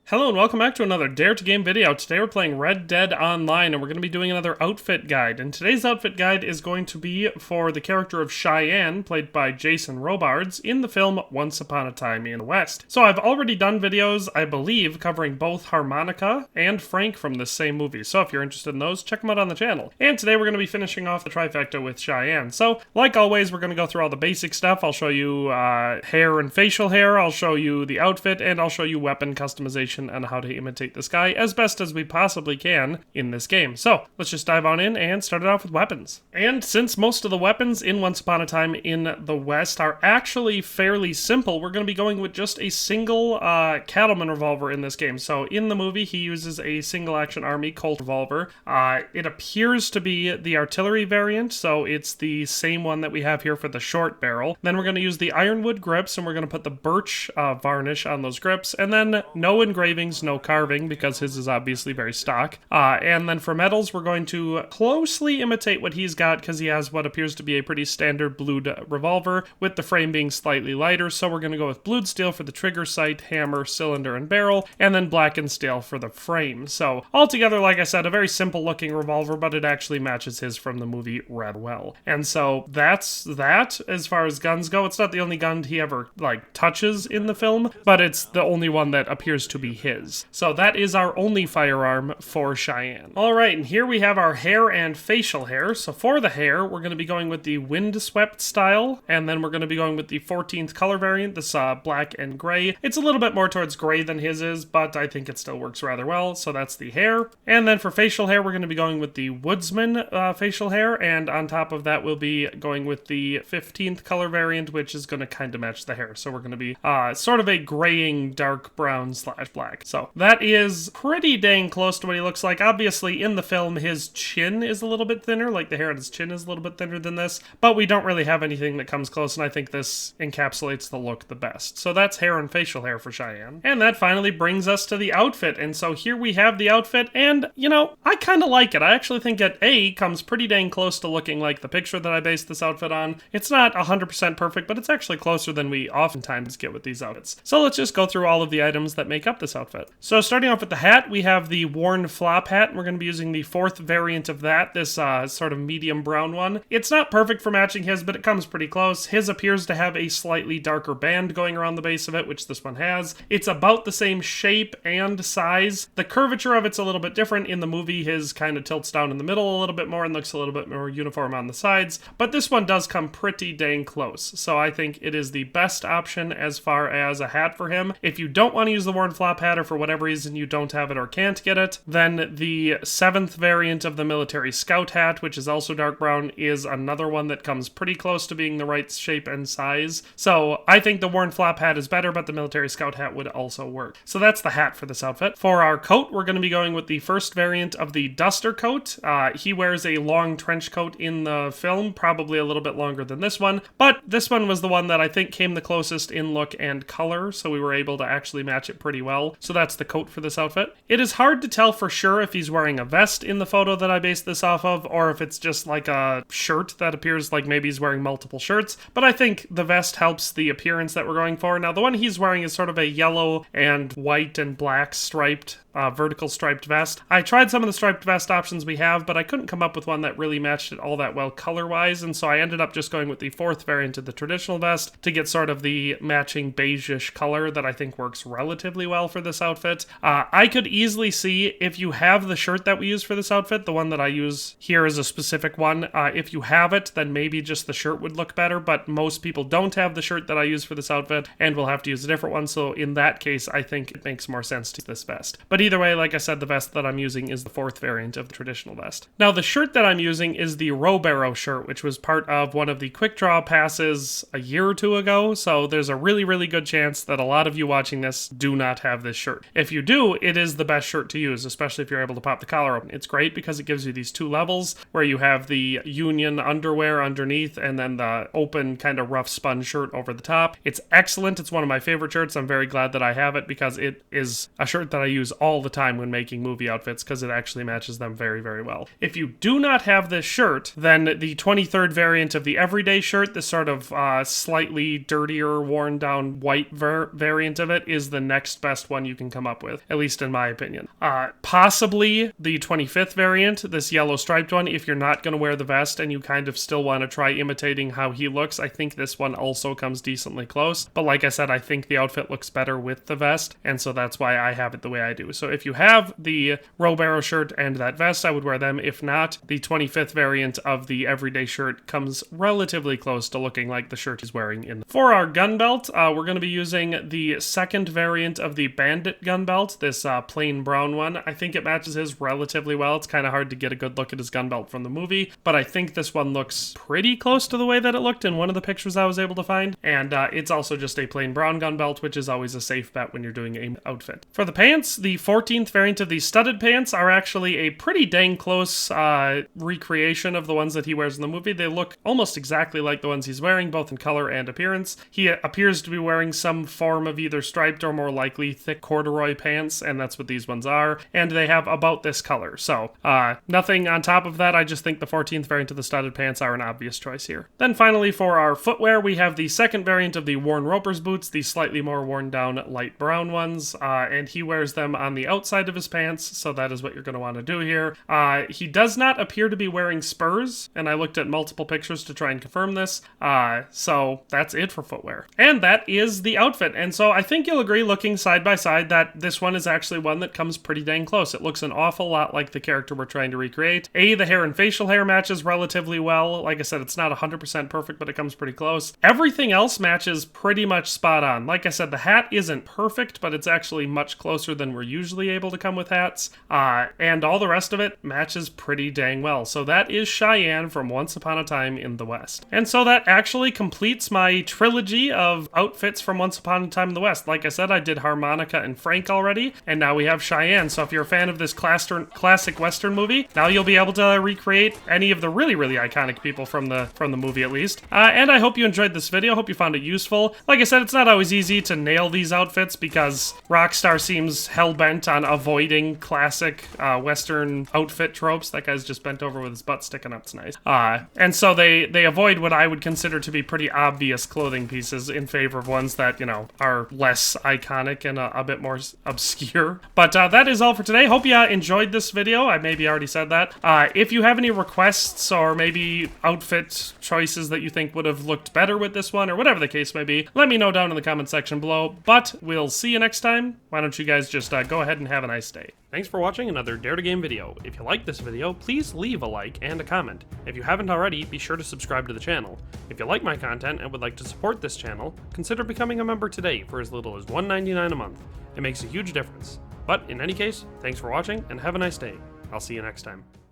Hello and welcome back to another Dare to Game video. Today we're playing Red Dead Online and we're going to be doing another outfit guide. And today's outfit guide is going to be for the character of Cheyenne, played by Jason Robards, in the film Once Upon a Time in the West. So I've already done videos, I believe, covering both Harmonica and Frank from this same movie. So if you're interested in those, check them out on the channel. And today we're going to be finishing off the trifecta with Cheyenne. So like always, we're going to go through all the basic stuff. I'll show you hair and facial hair, I'll show you the outfit, and I'll show you weapon customization and how to imitate this guy as best as we possibly can in this game. So let's just dive on in and start it off with weapons. And since most of the weapons in Once Upon a Time in the West are actually fairly simple, we're going to be going with just a single cattleman revolver in this game. So in the movie, he uses a single action army Colt revolver. It appears to be the artillery variant, so it's the same one that we have here for the short barrel. Then we're going to use the ironwood grips, and we're going to put the birch varnish on those grips, and then no engravings, no carving, because his is obviously very stock. And then for metals, we're going to closely imitate what he's got, because he has what appears to be a pretty standard blued revolver, with the frame being slightly lighter. So we're going to go with blued steel for the trigger sight, hammer, cylinder, and barrel, and then blackened steel for the frame. So altogether, like I said, a very simple looking revolver, but it actually matches his from the movie rather well. And so that's that as far as guns go. It's not the only gun he ever touches in the film, but it's the only one that appears to be his. So that is our only firearm for Cheyenne. Alright, and here we have our hair and facial hair. So for the hair, we're going to be going with the windswept style, and then we're going to be going with the 14th color variant, this black and gray. It's a little bit more towards gray than his is, but I think it still works rather well, so that's the hair. And then for facial hair, we're going to be going with the woodsman facial hair, and on top of that, we'll be going with the 15th color variant, which is going to kind of match the hair. So we're going to be sort of a graying dark brown / black. So that is pretty dang close to what he looks like. Obviously, in the film, his chin is a little bit thinner, like the hair on his chin is a little bit thinner than this, but we don't really have anything that comes close, and I think this encapsulates the look the best. So that's hair and facial hair for Cheyenne. And that finally brings us to the outfit, and so here we have the outfit, and, you know, I kind of like it. I actually think it comes pretty dang close to looking like the picture that I based this outfit on. It's not 100% perfect, but it's actually closer than we oftentimes get with these outfits. So let's just go through all of the items that make up this outfit. So starting off with the hat, we have the worn flop hat, and we're going to be using the 4th variant of that, this sort of medium brown one. It's not perfect for matching his, but it comes pretty close. His appears to have a slightly darker band going around the base of it, which this one has. It's about the same shape and size. The curvature of it's a little bit different. In the movie, his kind of tilts down in the middle a little bit more and looks a little bit more uniform on the sides, but this one does come pretty dang close. So I think it is the best option as far as a hat for him. If you don't want to use the worn flop hat, or for whatever reason you don't have it or can't get it, then the 7th variant of the military scout hat, which is also dark brown, is another one that comes pretty close to being the right shape and size. So I think the worn flop hat is better, but the military scout hat would also work. So that's the hat for this outfit. For our coat, we're going to be going with the 1st variant of the duster coat. He wears a long trench coat in the film, probably a little bit longer than this one, but this one was the one that I think came the closest in look and color, so we were able to actually match it pretty well. So that's the coat for this outfit. It is hard to tell for sure if he's wearing a vest in the photo that I based this off of, or if it's just like a shirt that appears like maybe he's wearing multiple shirts, but I think the vest helps the appearance that we're going for. Now, the one he's wearing is sort of a yellow and white and black striped vertical striped vest. I tried some of the striped vest options we have, but I couldn't come up with one that really matched it all that well color-wise, and so I ended up just going with the 4th variant of the traditional vest to get sort of the matching beige-ish color that I think works relatively well for this outfit. I could easily see if you have the shirt that we use for this outfit, the one that I use here is a specific one. If you have it, then maybe just the shirt would look better, but most people don't have the shirt that I use for this outfit, and will have to use a different one, so in that case, I think it makes more sense to use this vest. But either way, like I said, the vest that I'm using is the 4th variant of the traditional vest. Now, the shirt that I'm using is the Robarrow shirt, which was part of one of the quick draw passes a year or two ago, so there's a really, really good chance that a lot of you watching this do not have this shirt. If you do, it is the best shirt to use, especially if you're able to pop the collar open. It's great because it gives you these 2 levels, where you have the union underwear underneath, and then the open kind of rough spun shirt over the top. It's excellent. It's one of my favorite shirts. I'm very glad that I have it, because it is a shirt that I use all the time when making movie outfits, because it actually matches them very, very well. If you do not have this shirt, then the 23rd variant of the everyday shirt, this sort of slightly dirtier, worn down white variant of it, is the next best one you can come up with, at least in my opinion. Possibly the 25th variant, this yellow striped one, if you're not going to wear the vest and you kind of still want to try imitating how he looks, I think this one also comes decently close. But like I said, I think the outfit looks better with the vest, and so that's why I have it the way I do. So if you have the Robaro shirt and that vest, I would wear them. If not, the 25th variant of the everyday shirt comes relatively close to looking like the shirt he's wearing. For our gun belt, we're going to be using the second variant of the Bandit gun belt, this plain brown one. I think it matches his relatively well. It's kind of hard to get a good look at his gun belt from the movie, but I think this one looks pretty close to the way that it looked in one of the pictures I was able to find. And it's also just a plain brown gun belt, which is always a safe bet when you're doing an outfit. For the pants, the 14th variant of the studded pants are actually a pretty dang close recreation of the ones that he wears in the movie. They look almost exactly like the ones he's wearing, both in color and appearance. He appears to be wearing some form of either striped or more likely thick corduroy pants, and that's what these ones are. And they have about this color. So nothing on top of that. I just think the 14th variant of the studded pants are an obvious choice here. Then finally, for our footwear, we have the second variant of the worn roper's boots, the slightly more worn down light brown ones, and he wears them on the outside of his pants, so that is what you're going to want to do here. He does not appear to be wearing spurs, and I looked at multiple pictures to try and confirm this, so that's it for footwear. And that is the outfit, and so I think you'll agree, looking side by side, that this one is actually one that comes pretty dang close. It looks an awful lot like the character we're trying to recreate. The hair and facial hair matches relatively well. Like I said, it's not 100% perfect, but it comes pretty close. Everything else matches pretty much spot on. Like I said, the hat isn't perfect, but it's actually much closer than we're usually able to come with hats. And all the rest of it matches pretty dang well. So that is Cheyenne from Once Upon a Time in the West. And so that actually completes my trilogy of outfits from Once Upon a Time in the West. Like I said, I did Harmonica and Frank already, and now we have Cheyenne. So if you're a fan of this classic Western movie, now you'll be able to recreate any of the really, really iconic people from the movie at least. And I hope you enjoyed this video. Hope you found it useful. Like I said, it's not always easy to nail these outfits because Rockstar seems hell-bent on avoiding classic Western outfit tropes. That guy's just bent over with his butt sticking up. It's nice. And so they avoid what I would consider to be pretty obvious clothing pieces in favor of ones that, you know, are less iconic and a bit more obscure. But that is all for today. Hope you enjoyed this video. I maybe already said that. If you have any requests or maybe outfit choices that you think would have looked better with this one or whatever the case may be, let me know down in the comment section below. But we'll see you next time. Why don't you guys just go ahead and have a nice day. Thanks for watching another Dare to Game video. If you liked this video, please leave a like and a comment. If you haven't already, be sure to subscribe to the channel. If you like my content and would like to support this channel, consider becoming a member today for as little as $1.99 a month. It makes a huge difference. But in any case, thanks for watching and have a nice day. I'll see you next time.